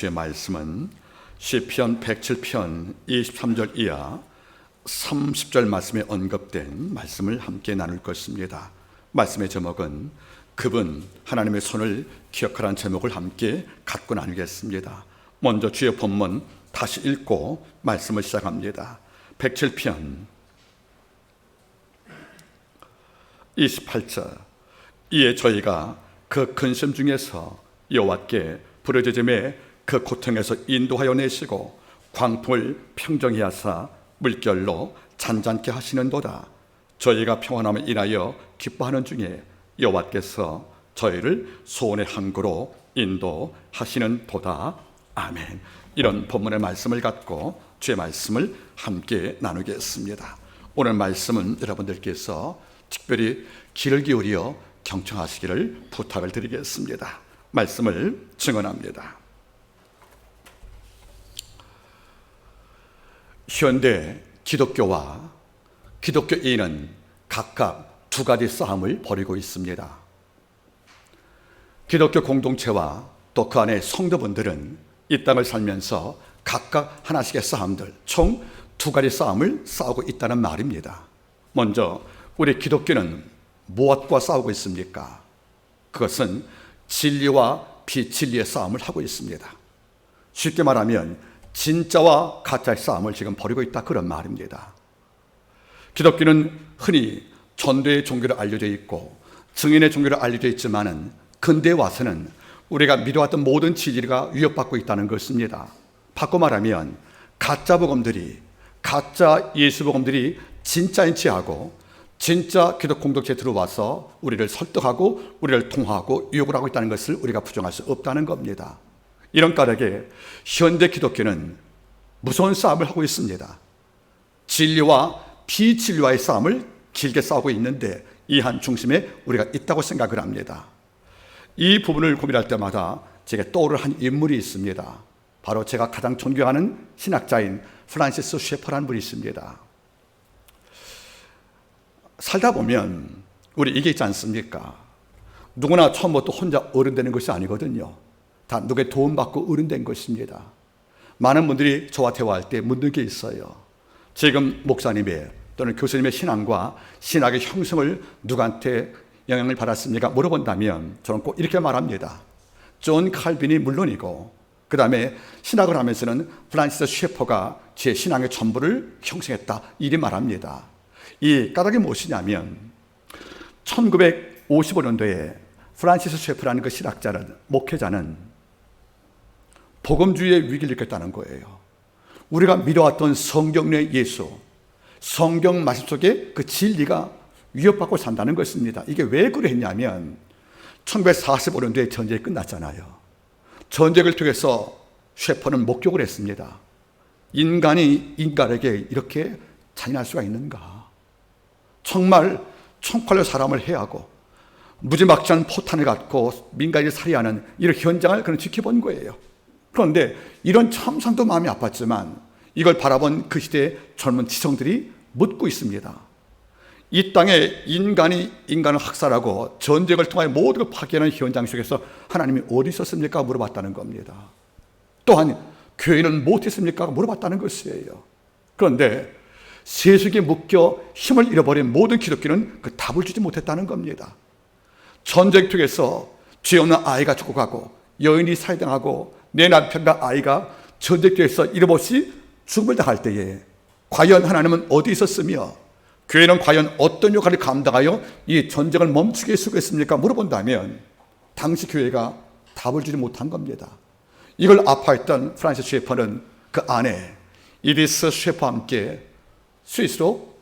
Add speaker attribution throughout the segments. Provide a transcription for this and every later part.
Speaker 1: 주의 말씀은 시편 107편 23절 이하 30절 말씀에 언급된 말씀을 함께 나눌 것입니다. 말씀의 제목은 그분 하나님의 손을 기억하라는 제목을 함께 갖고 나누겠습니다. 먼저 주의 본문 다시 읽고 말씀을 시작합니다. 107편 28절 이에 저희가 그 근심 중에서 여호와께 부르짖음에 그 고통에서 인도하여 내시고 광풍을 평정히 하사 물결로 잔잔케 하시는도다. 저희가 평안함을 인하여 기뻐하는 중에 여호와께서 저희를 소원의 항구로 인도하시는 도다. 아멘. 이런 본문의 말씀을 갖고 주의 말씀을 함께 나누겠습니다. 오늘 말씀은 여러분들께서 특별히 귀를 기울여 경청하시기를 부탁을 드리겠습니다. 말씀을 증언합니다. 현대 기독교와 기독교인은 각각 두 가지 싸움을 벌이고 있습니다. 기독교 공동체와 또 그 안에 성도분들은 이 땅을 살면서 각각 하나씩의 싸움들, 총 두 가지 싸움을 싸우고 있다는 말입니다. 먼저 우리 기독교는 무엇과 싸우고 있습니까? 그것은 진리와 비진리의 싸움을 하고 있습니다. 쉽게 말하면 진짜와 가짜의 싸움을 지금 벌이고 있다, 그런 말입니다. 기독교는 흔히 전도의 종교로 알려져 있고 증인의 종교로 알려져 있지만은 근대에 와서는 우리가 믿어왔던 모든 진리가 위협받고 있다는 것입니다. 바꿔 말하면 가짜 복음들이, 가짜 예수 복음들이 진짜인 체하고 진짜 기독 공동체에 들어와서 우리를 설득하고 우리를 통하고 유혹을 하고 있다는 것을 우리가 부정할 수 없다는 겁니다. 이런 까닭에 현대 기독교는 무서운 싸움을 하고 있습니다. 진리와 비진리와의 싸움을 길게 싸우고 있는데 이 한 중심에 우리가 있다고 생각을 합니다. 이 부분을 고민할 때마다 제게 떠오르는 한 인물이 있습니다. 바로 제가 가장 존경하는 신학자인 프란시스 셰퍼라는 분이 있습니다. 살다 보면 우리 이게 있지 않습니까? 누구나 처음부터 혼자 어른 되는 것이 아니거든요. 다 누구의 도움받고 어른된 것입니다. 많은 분들이 저와 대화할 때 묻는 게 있어요. 지금 목사님의 또는 교수님의 신앙과 신학의 형성을 누구한테 영향을 받았습니까? 물어본다면 저는 꼭 이렇게 말합니다. 존 칼빈이 물론이고 그 다음에 신학을 하면서는 프란시스 셰퍼가 제 신앙의 전부를 형성했다, 이리 말합니다. 이 까닭이 무엇이냐면 1955년도에 프란시스 셰퍼라는 그 신학자는, 목회자는 복음주의의 위기를 느꼈다는 거예요. 우리가 믿어왔던 성경의 예수, 성경 말씀 속에 그 진리가 위협받고 산다는 것입니다. 이게 왜 그랬냐면 1945년도에 전쟁이 끝났잖아요. 전쟁을 통해서 셰퍼는 목격을 했습니다. 인간이 인간에게 이렇게 잔인할 수가 있는가? 정말 총칼로 사람을 해하고 무지막지한 포탄을 갖고 민간인을 살해하는 이런 현장을 그는 지켜본 거예요. 그런데 이런 참상도 마음이 아팠지만 이걸 바라본 그 시대의 젊은 지성들이 묻고 있습니다. 이 땅에 인간이 인간을 학살하고 전쟁을 통하여 모든 걸 파괴하는 현장 속에서 하나님이 어디 있었습니까? 물어봤다는 겁니다. 또한 교회는 못했습니까? 물어봤다는 것이에요. 그런데 세속에 묶여 힘을 잃어버린 모든 기독교는 그 답을 주지 못했다는 겁니다. 전쟁통에서 죄 없는 아이가 죽어가고 여인이 살해당하고 내 남편과 아이가 전쟁터에서 이름없이 죽음을 당할 때에 과연 하나님은 어디 있었으며 교회는 과연 어떤 역할을 감당하여 이 전쟁을 멈추게 해주겠습니까? 물어본다면 당시 교회가 답을 주지 못한 겁니다. 이걸 아파했던 프란시스 셰퍼는 그 아내 이디스 셰퍼와 함께 스위스로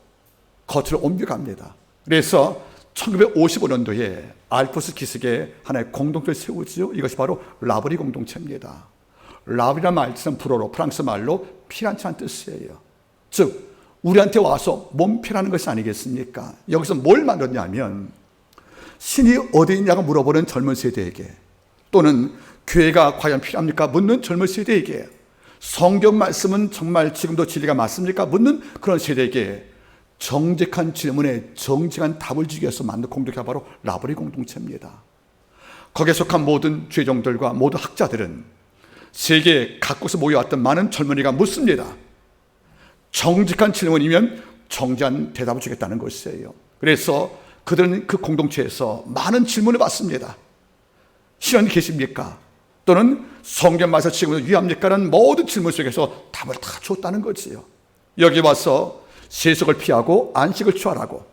Speaker 1: 거처를 옮겨갑니다. 그래서 1955년도에 알프스 기슭에 하나의 공동체를 세우지요. 이것이 바로 라브리 공동체입니다. 라브리란 말은 불어로 프랑스 말로 피란치란 뜻이에요. 즉 우리한테 와서 몸피라는 것이 아니겠습니까? 여기서 뭘 만들었냐면 신이 어디 있냐고 물어보는 젊은 세대에게, 또는 교회가 과연 필요합니까? 묻는 젊은 세대에게, 성경 말씀은 정말 지금도 진리가 맞습니까? 묻는 그런 세대에게 정직한 질문에 정직한 답을 주기 위해서 만든 공동체가 바로 라브리 공동체입니다. 거기에 속한 모든 죄종들과 모든 학자들은 세계 각국에서 모여왔던 많은 젊은이가 묻습니다. 정직한 질문이면 정직한 대답을 주겠다는 것이에요. 그래서 그들은 그 공동체에서 많은 질문을 받습니다. 신앙이 계십니까? 또는 성경 말씀 지금도 유합니까? 라는 모든 질문 속에서 답을 다 줬다는 거지요. 여기 와서 세속을 피하고 안식을 취하라고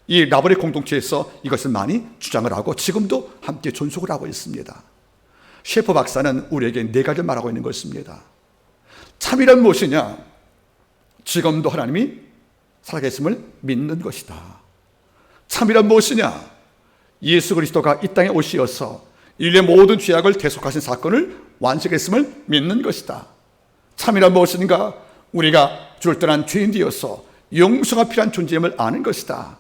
Speaker 1: 이 라버리 공동체에서 이것을 많이 주장을 하고 지금도 함께 존속을 하고 있습니다. 셰퍼 박사는 우리에게 네 가지를 말하고 있는 것입니다. 참이란 무엇이냐? 지금도 하나님이 살아계심을 믿는 것이다. 참이란 무엇이냐? 예수 그리스도가 이 땅에 오시어서 인류의 모든 죄악을 대속하신 사건을 완성했음을 믿는 것이다. 참이란 무엇인가? 우리가 주를 떠난 죄인 되어서 용서가 필요한 존재임을 아는 것이다.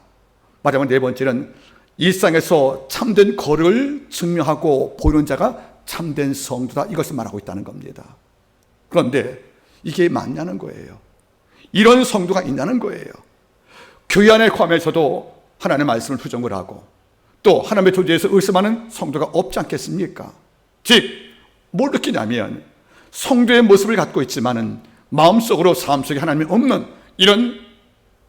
Speaker 1: 마지막 네 번째는 일상에서 참된 거를 증명하고 보이는 자가 참된 성도다. 이것을 말하고 있다는 겁니다. 그런데 이게 맞냐는 거예요. 이런 성도가 있냐는 거예요. 교회 안에 거하면서도 하나님의 말씀을 부정을 하고 또 하나님의 존재에서 의심하는 성도가 없지 않겠습니까? 즉, 뭘 느끼냐면 성도의 모습을 갖고 있지만은 마음속으로 삶 속에 하나님이 없는 이런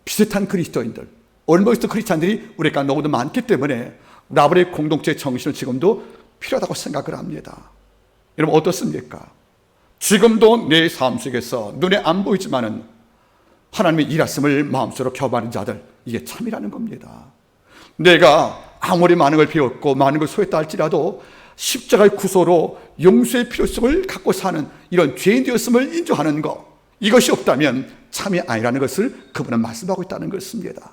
Speaker 1: 비슷한 그리스도인들, 얼머스트 크리스찬들이 우리가 너무도 많기 때문에 라버리 공동체의 정신을 지금도 필요하다고 생각을 합니다. 여러분 어떻습니까? 지금도 내 삶 속에서 눈에 안 보이지만은 하나님의 일하심을 마음속으로 경험하는 자들, 이게 참이라는 겁니다. 내가 아무리 많은 걸 배웠고 많은 걸 소했다 할지라도 십자가의 구소로 용서의 필요성을 갖고 사는 이런 죄인 되었음을 인정하는 것, 이것이 없다면 참이 아니라는 것을 그분은 말씀하고 있다는 것입니다.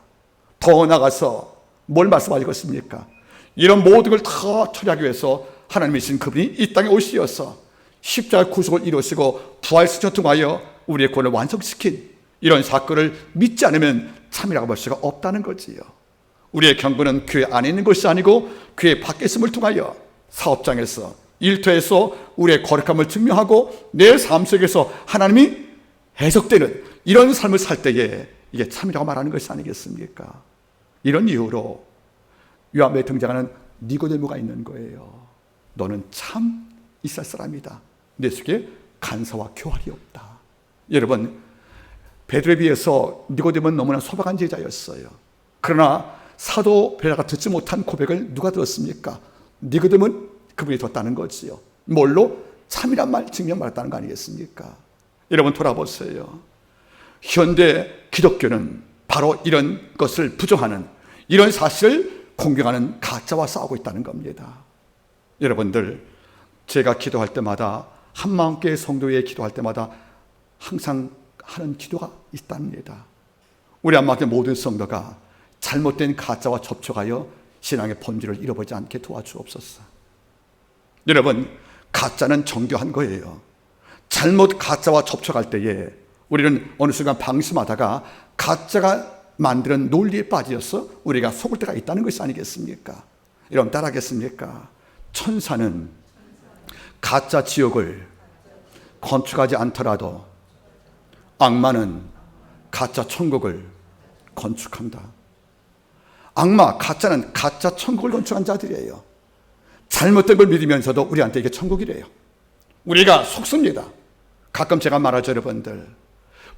Speaker 1: 더 나아가서 뭘 말씀하고 있습니까? 이런 모든 걸 다 처리하기 위해서 하나님이신 그분이 이 땅에 오시어서 십자가의 구속을 이루시고 부활승천을 통하여 우리의 구원을 완성시킨 이런 사건을 믿지 않으면 참이라고 볼 수가 없다는 거지요. 우리의 경고는 교회 안에 있는 것이 아니고 교회 밖에 있음을 통하여 사업장에서, 일터에서 우리의 거룩함을 증명하고 내 삶 속에서 하나님이 해석되는 이런 삶을 살 때에 이게 참이라고 말하는 것이 아니겠습니까? 이런 이유로 요한복음에 등장하는 니고데모가 있는 거예요. 너는 참 이스라엘 사람이다. 내 속에 간사와 교활이 없다. 여러분, 베드로에 비해서 니고데모는 너무나 소박한 제자였어요. 그러나 사도 베드로가 듣지 못한 고백을 누가 들었습니까? 니고데모는 그분이 들었다는 거지요. 뭘로? 참이란 말 증명받았다는 거 아니겠습니까? 여러분 돌아보세요. 현대 기독교는 바로 이런 것을 부정하는, 이런 사실을 공경하는 가짜와 싸우고 있다는 겁니다. 여러분들, 제가 기도할 때마다, 한마음교회 성도에 기도할 때마다 항상 하는 기도가 있답니다. 우리 한마음교회 모든 성도가 잘못된 가짜와 접촉하여 신앙의 본질을 잃어버리지 않게 도와주옵소서. 여러분, 가짜는 정교한 거예요. 잘못 가짜와 접촉할 때에 우리는 어느 순간 방심하다가 가짜가 만드는 논리에 빠져서 우리가 속을 때가 있다는 것이 아니겠습니까? 여러분 따라하겠습니까? 천사는 가짜 지옥을 건축하지 않더라도 악마는 가짜 천국을 건축한다. 악마, 가짜는 가짜 천국을 건축한 자들이에요. 잘못된 걸 믿으면서도 우리한테 이게 천국이래요. 우리가 속습니다. 가끔 제가 말하죠, 여러분들.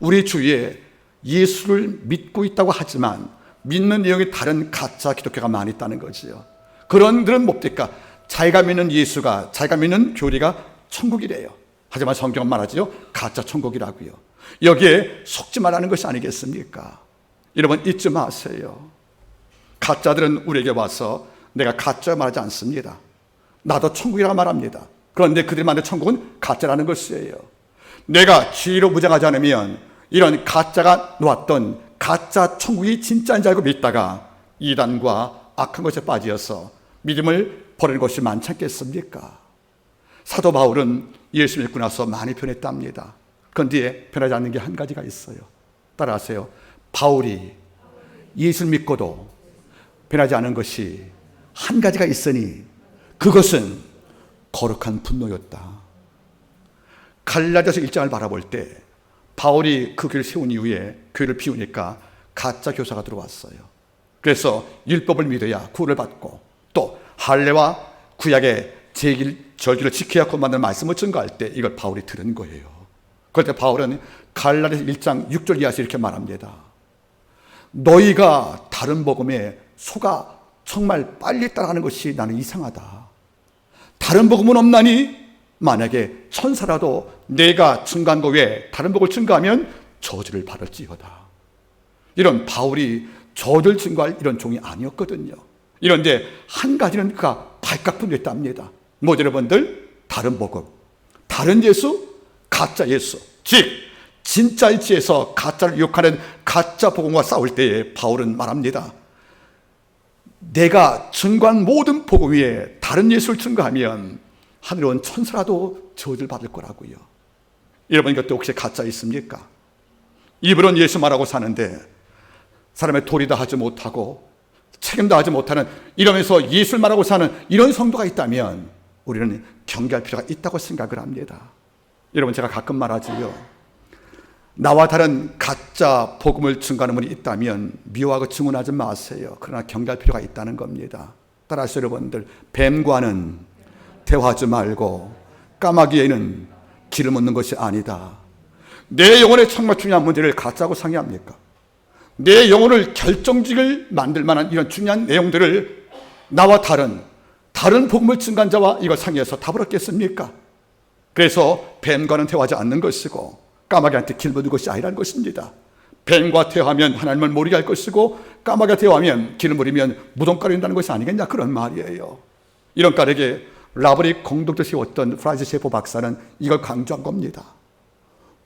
Speaker 1: 우리 주위에 예수를 믿고 있다고 하지만 믿는 내용이 다른 가짜 기독교가 많이 있다는 거지요. 그런 들은 뭡니까? 자기가 믿는 예수가, 자기가 믿는 교리가 천국이래요. 하지만 성경은 말하지요, 가짜 천국이라고요. 여기에 속지 말라는 것이 아니겠습니까? 여러분 잊지 마세요. 가짜들은 우리에게 와서 내가 가짜 말하지 않습니다. 나도 천국이라고 말합니다. 그런데 그들이 만든 천국은 가짜라는 것이에요. 내가 지혜로 무장하지 않으면 이런 가짜가 놓았던 가짜 천국이 진짜인 줄 알고 믿다가 이단과 악한 것에 빠져서 믿음을 버리는 것이 많지 않겠습니까? 사도 바울은 예수 믿고 나서 많이 변했답니다. 그런데 변하지 않는 게 한 가지가 있어요. 따라하세요. 바울이 예수를 믿고도 변하지 않은 것이 한 가지가 있으니 그것은 거룩한 분노였다. 갈라디아서 1장을 바라볼 때 바울이 그 교회를 세운 이후에 교회를 비우니까 가짜 교사가 들어왔어요. 그래서 율법을 믿어야 구원을 받고 또 할례와 구약의 저주를 지켜야 할 만든 말씀을 증거할 때 이걸 바울이 들은 거예요. 그럴 때 바울은 갈라디아서 1장 6절 이하에서 이렇게 말합니다. 너희가 다른 복음에 속아 정말 빨리 따라가는 것이 나는 이상하다. 다른 복음은 없나니 만약에 천사라도 내가 증거한 것 외에 다른 복음을 증거하면 저주를 받을지어다. 이런 바울이 저주를 증거할 이런 종이 아니었거든요. 이런데 한 가지는 그가 발각분했답니다. 뭐죠 여러분들? 다른 복음, 다른 예수, 가짜 예수. 즉 진짜 일치에서 가짜를 유혹하는 가짜 복음과 싸울 때에 바울은 말합니다. 내가 증거한 모든 복음 위에 다른 예수를 증거하면 하늘에 온 천사라도 저주를 받을 거라고요. 여러분 이것도 혹시 가짜 있습니까? 입으로는 예수 말하고 사는데 사람의 도리도 하지 못하고 책임도 하지 못하는 이러면서 예수를 말하고 사는 이런 성도가 있다면 우리는 경계할 필요가 있다고 생각을 합니다. 여러분 제가 가끔 말하지요. 나와 다른 가짜 복음을 증거하는 분이 있다면 미워하고 증언하지 마세요. 그러나 경계할 필요가 있다는 겁니다. 따라서 여러분들 뱀과는 대화하지 말고 까마귀에는 길을 묻는 것이 아니다. 내 영혼에 정말 중요한 문제를 가짜고 상의합니까? 내 영혼을 결정직을 만들 만한 이런 중요한 내용들을 나와 다른 복음을 증거한 자와 이걸 상의해서 답을 얻겠습니까? 그래서 뱀과는 대화하지 않는 것이고 까마귀한테 길 묻는 것이 아니라는 것입니다. 뱀과 대화하면 하나님을 모르게 할 것이고 까마귀와 대화하면 길을 물으면 무덤가루 된다는 것이 아니겠냐 그런 말이에요. 이런 까닭에 라버리 공동체 세웠던 프란시스 셰퍼 박사는 이걸 강조한 겁니다.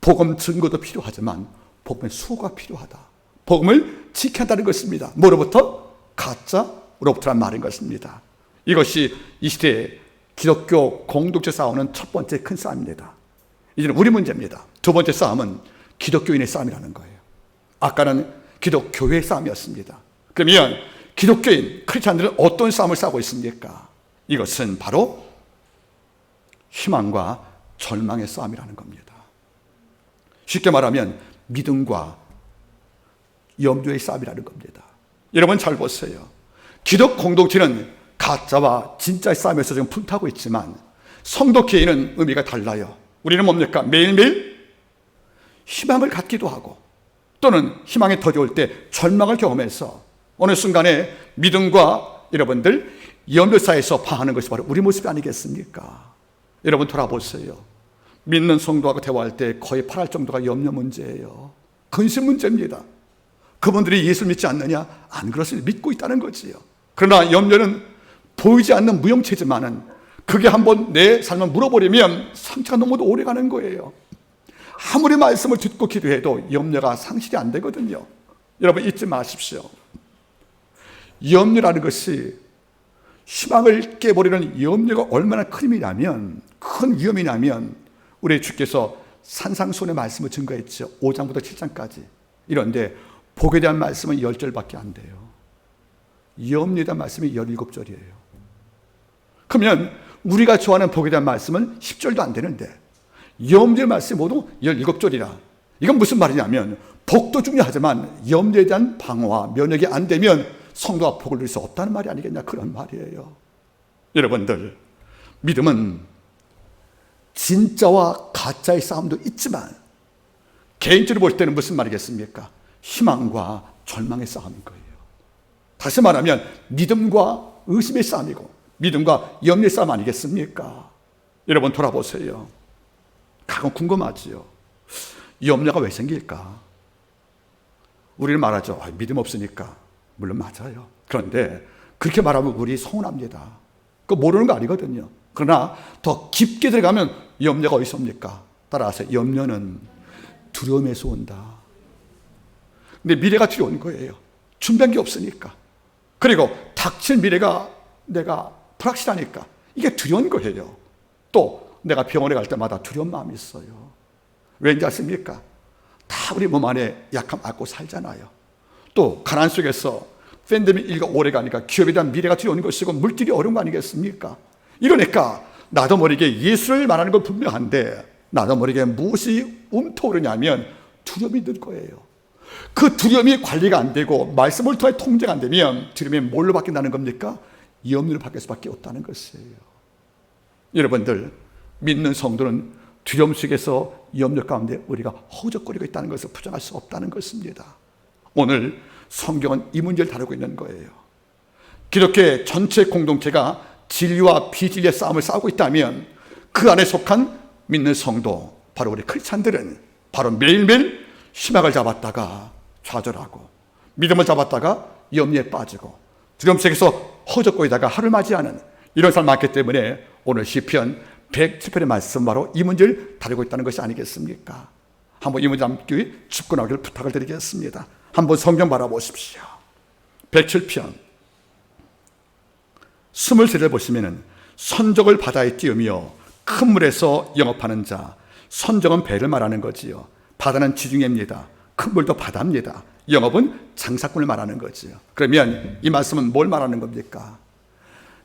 Speaker 1: 복음 증거도 필요하지만 복음의 수호가 필요하다. 복음을 지켜야 한다는 것입니다. 뭐로부터? 가짜로부터란 말인 것입니다. 이것이 이 시대에 기독교 공동체 싸우는 첫 번째 큰 싸움입니다. 이제는 우리 문제입니다. 두 번째 싸움은 기독교인의 싸움이라는 거예요. 아까는 기독교회의 싸움이었습니다. 그러면 기독교인, 크리스찬들은 어떤 싸움을 싸우고 있습니까? 이것은 바로 희망과 절망의 싸움이라는 겁니다. 쉽게 말하면 믿음과 염려의 싸움이라는 겁니다. 여러분 잘 보세요. 기독 공동체는 가짜와 진짜의 싸움에서 지금 분투하고 있지만 성도 개인은 의미가 달라요. 우리는 뭡니까? 매일매일 희망을 갖기도 하고 또는 희망이 더뎌올 때 절망을 경험해서 어느 순간에 믿음과 여러분들 염려 사이에서 방하는 것이 바로 우리 모습이 아니겠습니까? 여러분 돌아보세요. 믿는 성도하고 대화할 때 거의 파랄 정도가 염려 문제예요. 근심 문제입니다. 그분들이 예수를 믿지 않느냐? 안 그렇습니다. 믿고 있다는 거지요. 그러나 염려는 보이지 않는 무형체지만은 그게 한번 내 삶을 물어버리면 상처가 너무 오래 가는 거예요. 아무리 말씀을 듣고 기도해도 염려가 상실이 안 되거든요. 여러분 잊지 마십시오. 염려라는 것이 희망을 깨버리는 염려가 얼마나 큰 위험이냐면 우리 주께서 산상수훈의 말씀을 증거했죠. 5장부터 7장까지. 이런데 복에 대한 말씀은 10절밖에 안 돼요. 염려에 대한 말씀이 17절이에요. 그러면 우리가 좋아하는 복에 대한 말씀은 10절도 안 되는데 염려의 말씀이 모두 17절이라. 이건 무슨 말이냐면 복도 중요하지만 염려에 대한 방어와 면역이 안 되면 성도가 복을 누릴 수 없다는 말이 아니겠냐 그런 말이에요. 여러분들 믿음은 진짜와 가짜의 싸움도 있지만 개인적으로 볼 때는 무슨 말이겠습니까? 희망과 절망의 싸움인 거예요. 다시 말하면 믿음과 의심의 싸움이고 믿음과 염려의 싸움 아니겠습니까? 여러분 돌아보세요. 가끔 궁금하지요. 염려가 왜 생길까? 우리는 말하죠. 믿음 없으니까. 물론 맞아요. 그런데 그렇게 말하면 우리 서운합니다. 그거 모르는 거 아니거든요. 그러나 더 깊게 들어가면 염려가 어디서 옵니까? 따라서 염려는 두려움에서 온다. 근데 미래가 두려운 거예요. 준비한 게 없으니까. 그리고 닥칠 미래가 내가 불확실하니까 이게 두려운 거예요. 또 내가 병원에 갈 때마다 두려운 마음이 있어요. 왠지 아십니까? 다 우리 몸 안에 약함 안고 살잖아요. 또 가난 속에서 팬데믹 오래 가니까 기업에 대한 미래가 두려운 것이고 물질이 어려운 거 아니겠습니까? 이러니까 나도 모르게 예수를 말하는 건 분명한데 나도 모르게 무엇이 움터오르냐면 두려움이 들 거예요. 그 두려움이 관리가 안 되고 말씀을 통해 통제가 안 되면 두려움이 뭘로 바뀐다는 겁니까? 염려로 바뀔 수밖에 없다는 것이에요. 여러분들, 믿는 성도는 두려움 속에서 염려 가운데 우리가 허우적거리고 있다는 것을 부정할 수 없다는 것입니다. 오늘 성경은 이 문제를 다루고 있는 거예요. 기독교 전체 공동체가 진리와 비진리의 싸움을 싸우고 있다면 그 안에 속한 믿는 성도, 바로 우리 크리스찬들은 바로 매일매일 희망을 잡았다가 좌절하고, 믿음을 잡았다가 염려에 빠지고, 두려움 속에서 허우적거리다가 하루를 맞이하는 이런 사람 많기 때문에 오늘 시편 107편의 말씀 바로 이 문제를 다루고 있다는 것이 아니겠습니까? 한번 이 문제 함께 짚고나오기를 부탁을 드리겠습니다. 한번 성경 바라보십시오. 107편 23절을 보시면은 선적을 바다에 띄우며 큰 물에서 영업하는 자, 선적은 배를 말하는 거지요. 바다는 지중해입니다. 큰 물도 바다입니다. 영업은 장사꾼을 말하는 거지요. 그러면 이 말씀은 뭘 말하는 겁니까?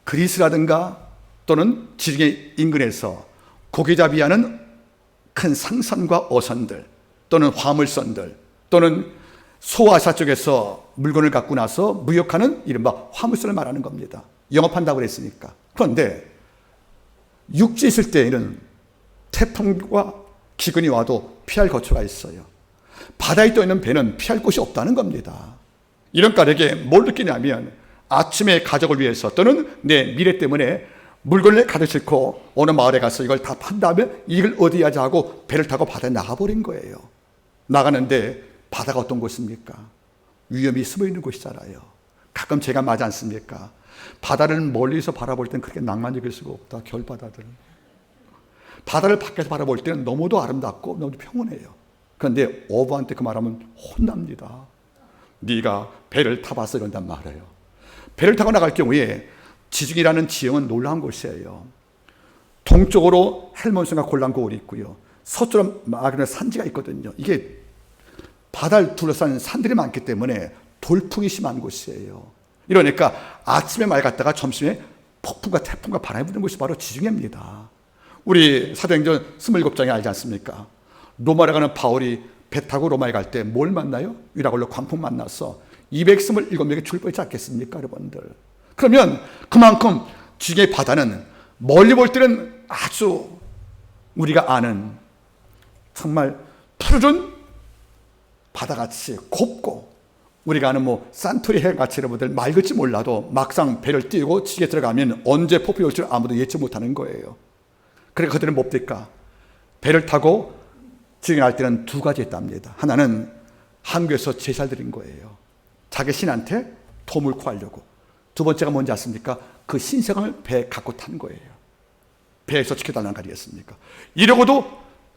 Speaker 1: 그리스라든가 또는 지중해 인근에서 고기잡이하는 큰 상선과 어선들, 또는 화물선들, 또는 소아시아 쪽에서 물건을 갖고 나서 무역하는 이른바 화물선을 말하는 겁니다. 영업한다고 그랬으니까. 그런데 육지에 있을 때에는 태풍과 기근이 와도 피할 거처가 있어요. 바다에 떠 있는 배는 피할 곳이 없다는 겁니다. 이런 까닭에 뭘 느끼냐면 아침에 가족을 위해서 또는 내 미래 때문에 물건을 가득 싣고 어느 마을에 가서 이걸 다 판 다음에 이걸 어디 하자 하고 배를 타고 바다에 나가버린 거예요. 나가는데 바다가 어떤 곳입니까? 위험이 숨어 있는 곳이잖아요. 가끔 제가 맞지 않습니까? 바다를 멀리서 바라볼 땐 그렇게 낭만적일 수가 없다. 겨울바다들. 바다를 밖에서 바라볼 때는 너무도 아름답고 너무도 평온해요. 그런데 어부한테 그 말하면 혼납니다. 네가 배를 타봐서 이런단 말이에요. 배를 타고 나갈 경우에 지중해라는 지형은 놀라운 곳이에요. 동쪽으로 헬몬스가 골란고울이 있고요. 서쪽으로 마그네 산지가 있거든요. 이게 바다를 둘러싼 산들이 많기 때문에 돌풍이 심한 곳이에요. 이러니까 아침에 맑았다가 점심에 폭풍과 태풍과 바람이 부는 곳이 바로 지중해입니다. 우리 사도행전 27장에 알지 않습니까? 로마에 가는 바울이 배 타고 로마에 갈 때 뭘 만나요? 위라골로 광풍 만나서 227명이 죽을 뻔했지 않겠습니까, 여러분들? 그러면 그만큼 지중해 바다는 멀리 볼 때는 아주 우리가 아는 정말 푸르른 바다같이 곱고, 우리가 아는 산토리 해같이 여러분들 맑을지 몰라도 막상 배를 띄우고 지게 들어가면 언제 폭풍이 올 줄 아무도 예측 못하는 거예요. 그러니까 그들은 뭡니까? 배를 타고 지중해 갈 때는 두 가지 있답니다. 하나는 한국에서 제사를 드린 거예요. 자기 신한테 도움을 구하려고. 두 번째가 뭔지 아십니까? 그 신성을 배에 갖고 탄 거예요. 배에서 지켜달라는 거 아니겠습니까? 이러고도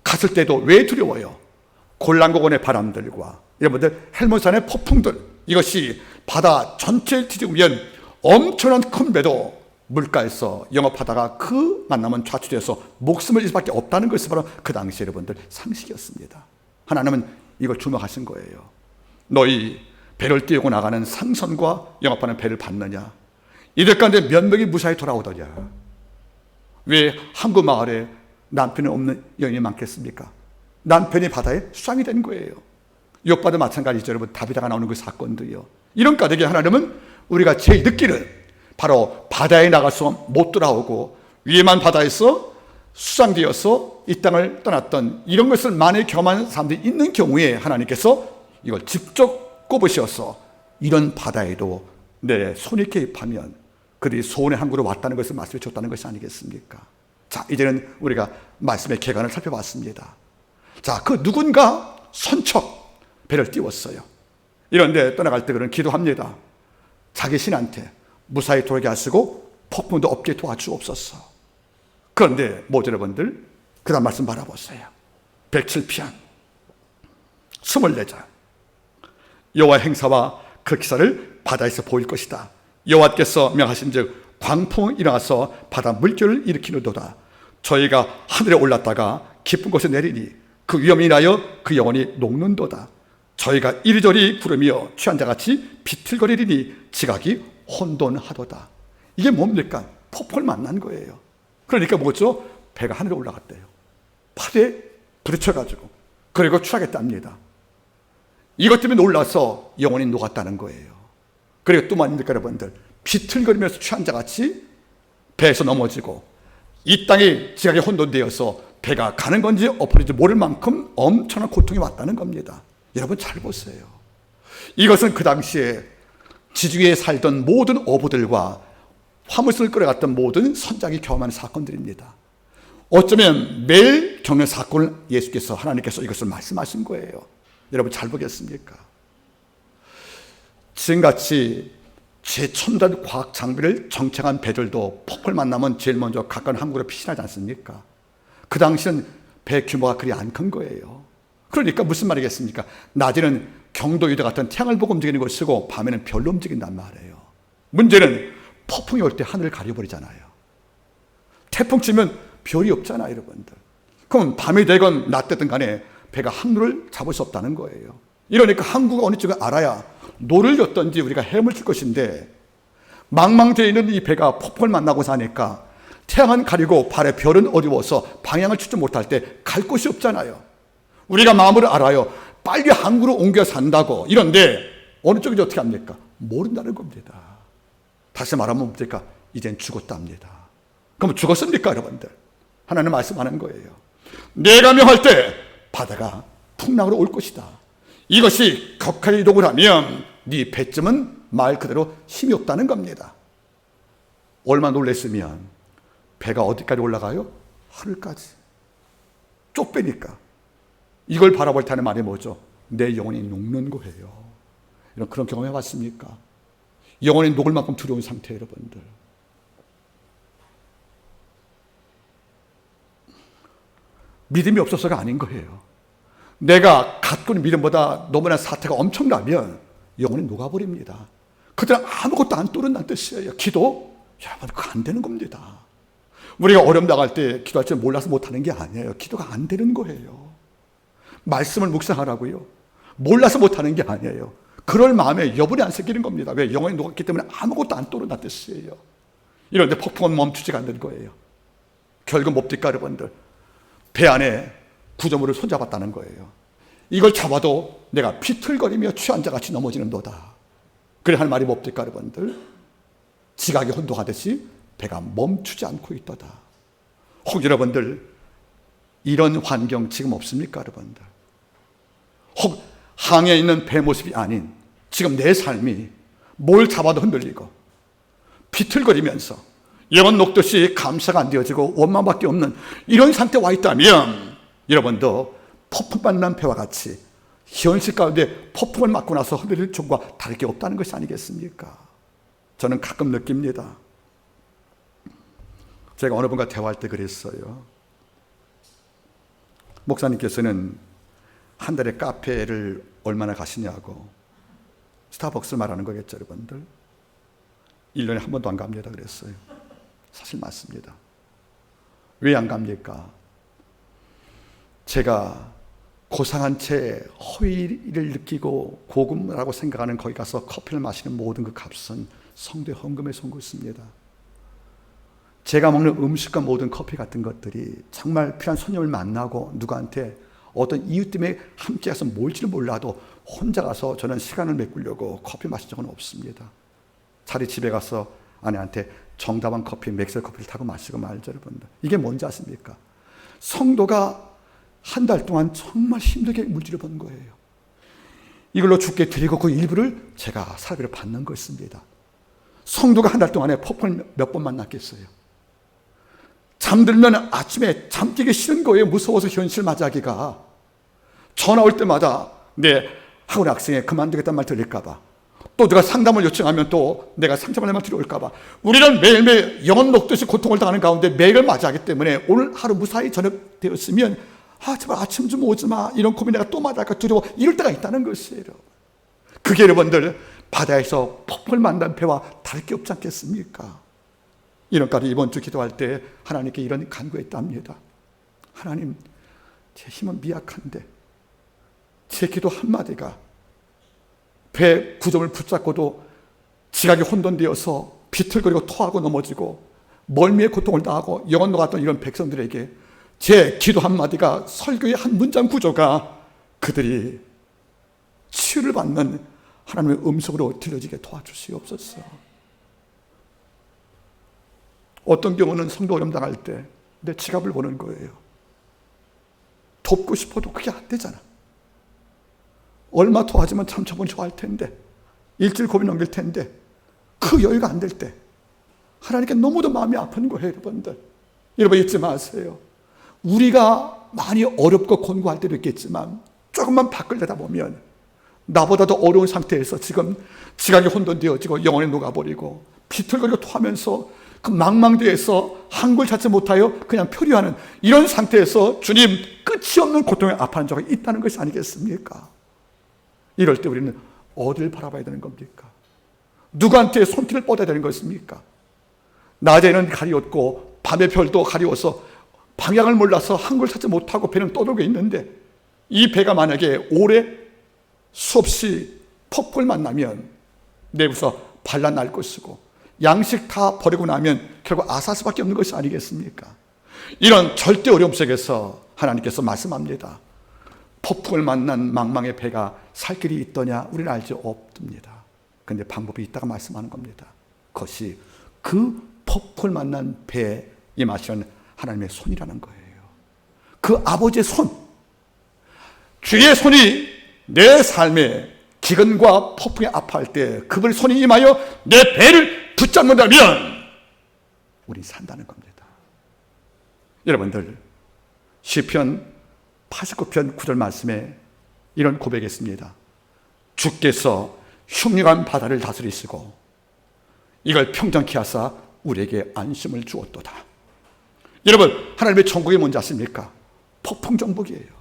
Speaker 1: 갔을 때도 왜 두려워요? 골란고원의 바람들과 여러분들 헬몬산의 폭풍들, 이것이 바다 전체를 뒤집으면 엄청난 큰 배도 물가에서 영업하다가 그 만남은 좌초돼서 목숨을 잃을 수밖에 없다는 것이 바로 그 당시 여러분들 상식이었습니다. 하나님은 이걸 주목하신 거예요. 너희 배를 띄우고 나가는 상선과 영업하는 배를 봤느냐? 이들 가운데 몇 명이 무사히 돌아오더냐? 왜 한국 마을에 남편이 없는 여인이 많겠습니까? 남편이 바다에 수상이 된 거예요. 욥과도 마찬가지죠, 여러분. 다비다가 나오는 그 사건도요. 이런 까닭에 하나님은 우리가 제일 느끼는 바로 바다에 나가서 못 돌아오고 위험한 바다에서 수상되어서 이 땅을 떠났던 이런 것을 많이 경험한 사람들이 있는 경우에 하나님께서 이걸 직접 꼽으셔서 이런 바다에도 내 손이 개입하면 그들이 소원의 항구로 왔다는 것을 말씀해 줬다는 것이 아니겠습니까? 자, 이제는 우리가 말씀의 개관을 살펴봤습니다. 자, 그 누군가 선척 배를 띄웠어요. 이런데 떠나갈 때 그는 기도합니다. 자기 신한테 무사히 돌아게 하시고 폭풍도 없게 도와주옵소서. 그런데 모두 여러분들 그 다음 말씀 바라보세요. 107편 24절 여호와의 행사와 그 기사를 바다에서 보일 것이다. 여호와께서 명하신즉 광풍이 일어나서 바다 물결을 일으키는도다. 저희가 하늘에 올랐다가 깊은 곳에 내리니 그 위험이 인하여 그 영혼이 녹는도다. 저희가 이리저리 구르며 취한 자같이 비틀거리리니 지각이 혼돈하도다. 이게 뭡니까? 폭풍을 만난 거예요. 그러니까 뭐죠? 배가 하늘에 올라갔대요. 파도에 부딪혀가지고. 그리고 취하겠답니다. 이것 때문에 놀라서 영혼이 녹았다는 거예요. 그리고 또 말입니까, 여러분들? 비틀거리면서 취한 자같이 배에서 넘어지고 이 땅이 지각에 혼돈되어서 배가 가는 건지 엎어질지 모를 만큼 엄청난 고통이 왔다는 겁니다. 여러분 잘 보세요. 이것은 그 당시에 지중해에 살던 모든 어부들과 화물선을 끌어갔던 모든 선장이 경험하는 사건들입니다. 어쩌면 매일 겪는 사건을 예수께서, 하나님께서 이것을 말씀하신 거예요. 여러분 잘 보겠습니까? 지금같이 최첨단 과학 장비를 정착한 배들도 폭풍을 만나면 제일 먼저 가까운 항구로 피신하지 않습니까? 그 당시는 배 규모가 그리 안 큰 거예요. 그러니까 무슨 말이겠습니까? 낮에는 경도유도 같은 태양을 보고 움직이는 걸 쓰고 밤에는 별로 움직인단 말이에요. 문제는 폭풍이 올 때 하늘을 가려버리잖아요. 태풍 치면 별이 없잖아요, 여러분들. 그럼 밤이 되건 낮 되든 간에 배가 항로를 잡을 수 없다는 거예요. 이러니까 항구가 어느 쪽을 알아야 노를 젓든지 우리가 헤엄을 칠 것인데, 망망대해 있는 이 배가 폭풍을 만나고 사니까 태양은 가리고 발에 별은 어두워서 방향을 찾지 못할 때 갈 곳이 없잖아요. 우리가 마음을 알아요. 빨리 항구로 옮겨 산다고. 이런데 어느 쪽인지 어떻게 합니까? 모른다는 겁니다. 다시 말하면 뭡니까? 이젠 죽었답니다. 그럼 죽었습니까, 여러분들? 하나님 말씀하는 거예요. 내가 명할 때 바다가 풍랑으로 올 것이다. 이것이 격하게 이동을 하면 네 배쯤은 말 그대로 힘이 없다는 겁니다. 얼마나 놀랬으면 배가 어디까지 올라가요? 하늘까지. 쪽배니까. 이걸 바라볼 때 하는 말이 뭐죠? 내 영혼이 녹는 거예요. 이런 그런 경험 해봤습니까? 영혼이 녹을 만큼 두려운 상태예요, 여러분들. 믿음이 없어서가 아닌 거예요. 내가 갖고 있는 믿음보다 너무나 사태가 엄청나면 영혼이 녹아버립니다. 그들은 아무것도 안 떠오른다는 뜻이에요. 기도? 여러분, 그거 안 되는 겁니다. 우리가 어려움 나갈 때 기도할 줄 몰라서 못하는 게 아니에요. 기도가 안 되는 거예요. 말씀을 묵상하라고요. 몰라서 못하는 게 아니에요. 그럴 마음에 여분이 안 생기는 겁니다. 왜? 영혼이 녹았기 때문에 아무것도 안 떠오른다는 뜻이에요. 이런데 폭풍은 멈추지가 않는 거예요. 결국 뭡니까, 여러분들? 배 안에 구조물을 손잡았다는 거예요. 이걸 잡아도 내가 비틀거리며 취한 자같이 넘어지는도다. 그래 할 말이 뭡니까, 여러분들? 지각이 혼동하듯이 배가 멈추지 않고 있도다. 혹 여러분들 이런 환경 지금 없습니까, 여러분들? 혹 항해에 있는 배 모습이 아닌 지금 내 삶이 뭘 잡아도 흔들리고 비틀거리면서 영혼 녹듯이 감사가 안 되어지고 원망밖에 없는 이런 상태에 와 있다면 여러분도 폭풍 만난 배와 같이 현실 가운데 폭풍을 맞고 나서 흔들릴 종과 다를 게 없다는 것이 아니겠습니까? 저는 가끔 느낍니다. 제가 어느 분과 대화할 때 그랬어요. 목사님께서는 한 달에 카페를 얼마나 가시냐고. 스타벅스를 말하는 거겠죠, 여러분들. 1년에 한 번도 안 갑니다 그랬어요. 사실 맞습니다. 왜 안 갑니까? 제가 고상한 채 허위를 느끼고 고금이라고 생각하는 거기 가서 커피를 마시는 모든 그 값은 성도의 헌금에 쏜 것입니다. 제가 먹는 음식과 모든 커피 같은 것들이 정말 필요한 손님을 만나고 누구한테 어떤 이유 때문에 함께 가서 뭘지는 몰라도 혼자 가서 저는 시간을 메꾸려고 커피 마신 적은 없습니다. 차라리 집에 가서 아내한테 정다방 커피, 맥셀 커피를 타고 마시고 말죠, 여러분들. 이게 뭔지 아십니까? 성도가 한 달 동안 정말 힘들게 물질을 번 거예요. 이걸로 주께 드리고 그 일부를 제가 사비로 받는 것입니다. 성도가 한 달 동안에 폭풍을 몇 번 만났겠어요? 잠들면 아침에 잠들기 싫은 거예요. 무서워서 현실 맞이하기가. 전화 올 때마다 내 학원 학생이 그만두겠다는 말 들릴까 봐. 또 누가 상담을 요청하면 또 내가 상담을 하면 들어올까 봐. 우리는 매일매일 영혼 녹듯이 고통을 당하는 가운데 매일을 맞이하기 때문에 오늘 하루 무사히 저녁 되었으면 제발 아침 좀 오지 마. 이런 고민 내가 또 맞을까 두려워. 이럴 때가 있다는 것이에요. 그게 여러분들 바다에서 폭풍을 만난 배와 다를 게 없지 않겠습니까? 이런까지 이번 주 기도할 때 하나님께 이런 간구했답니다. 하나님, 제 힘은 미약한데 제 기도 한마디가 배 구점을 붙잡고도 지각이 혼돈되어서 비틀거리고 토하고 넘어지고 멀미의 고통을 당하고 영혼 녹았던 이런 백성들에게 제 기도 한마디가 설교의 한 문장 구조가 그들이 치유를 받는 하나님의 음성으로 들려지게 도와주시옵소서. 어떤 경우는 성도 어려움 당할 때 내 지갑을 보는 거예요. 돕고 싶어도 그게 안 되잖아. 얼마 도와주면 참 저분이 좋아할 텐데, 일주일 고비 넘길 텐데, 그 여유가 안 될 때 하나님께 너무도 마음이 아픈 거예요. 여러분들, 여러분 잊지 마세요. 우리가 많이 어렵고 곤고할 때도 있겠지만 조금만 밖을 내다보면 나보다도 어려운 상태에서 지금 지각이 혼돈되어지고 영혼이 녹아버리고 비틀거리고 토하면서 그 망망대해서 한글 찾지 못하여 그냥 표류하는 이런 상태에서 주님 끝이 없는 고통에 아파하는 자가 있다는 것이 아니겠습니까? 이럴 때 우리는 어디를 바라봐야 되는 겁니까? 누구한테 손길을 뻗어야 되는 것입니까? 낮에는 가리웠고 밤의 별도 가리워서 방향을 몰라서 한글 찾지 못하고 배는 떠돌고 있는데, 이 배가 만약에 오래 수없이 폭풍을 만나면 내부서 반란날 것이고 양식 다 버리고 나면 결국 아사할 수밖에 없는 것이 아니겠습니까? 이런 절대 어려움 속에서 하나님께서 말씀합니다. 폭풍을 만난 망망의 배가 살 길이 있더냐? 우리는 알지 없습니다. 그런데 방법이 있다가 말씀하는 겁니다. 그것이 그 폭풍을 만난 배에 임하시는 하나님의 손이라는 거예요. 그 아버지의 손, 주의 손이 내 삶에 기근과 폭풍에 아파할 때 그분의 손이 임하여 내 배를 붙잡는다면 우리 산다는 겁니다. 여러분들, 시편 89편 9절 말씀에 이런 고백이 있습니다. 주께서 흉흉한 바다를 다스리시고 이걸 평정케 하사 우리에게 안심을 주었도다. 여러분, 하나님의 천국이 뭔지 아십니까? 폭풍 정복이에요.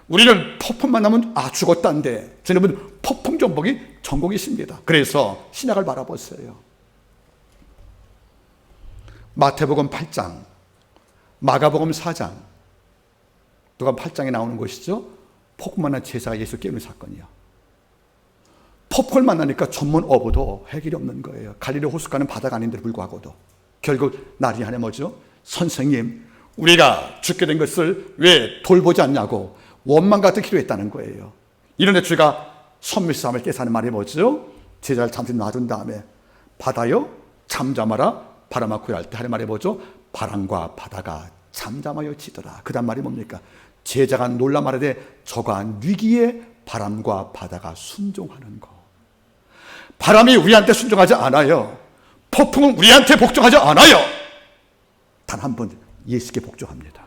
Speaker 1: 우리는 폭풍 만나면 죽었다는데 저는 폭풍 정복이 전공이십니다. 그래서 신약을 바라보세요. 마태복음 8장, 마가복음 4장, 누가 8장에 나오는 것이죠? 폭풍 만난 제사가 예수 깨우는 사건이요. 폭풍을 만나니까 전문 어부도 해결이 없는 거예요. 갈릴리 호숫가는 바다가 아닌데도 불구하고도 결국 나리 안에 뭐죠? 선생님, 우리가 죽게 된 것을 왜 돌보지 않냐고 원망 같은 기도했다는 거예요. 이런데 주가 선미싸움을 깨서 하는 말이 뭐죠? 제자를 잠시 놔둔 다음에 바다여 잠잠하라, 바람아 구할 때 하는 말이 뭐죠? 바람과 바다가 잠잠하여 지더라. 그 다음 말이 뭡니까? 제자가 놀라 말하되 저가 위기에 바람과 바다가 순종하는 거. 바람이 우리한테 순종하지 않아요. 폭풍은 우리한테 복종하지 않아요. 단 한 번 예수께 복종합니다.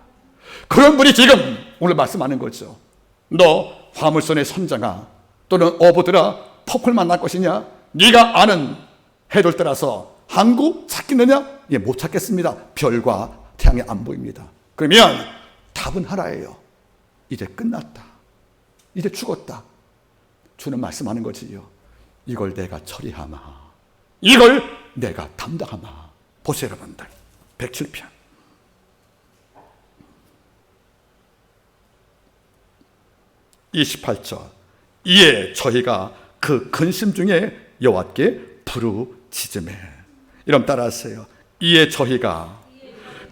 Speaker 1: 그런 분이 지금 오늘 말씀하는 거죠. 너 화물선의 선장아, 또는 어부들아, 폭풍을 만날 것이냐? 네가 아는 해를 따라서 항구 찾겠느냐? 예, 못 찾겠습니다. 별과 태양이 안 보입니다. 그러면 답은 하나예요. 이제 끝났다. 이제 죽었다. 주는 말씀하는 거지요. 이걸 내가 처리하마. 이걸 내가 담당하마. 보세요, 여러분들. 107편. (28절) 이에 저희가 그 근심 중에 여호와께 부르짖으매. 이럼 따라하세요. 이에 저희가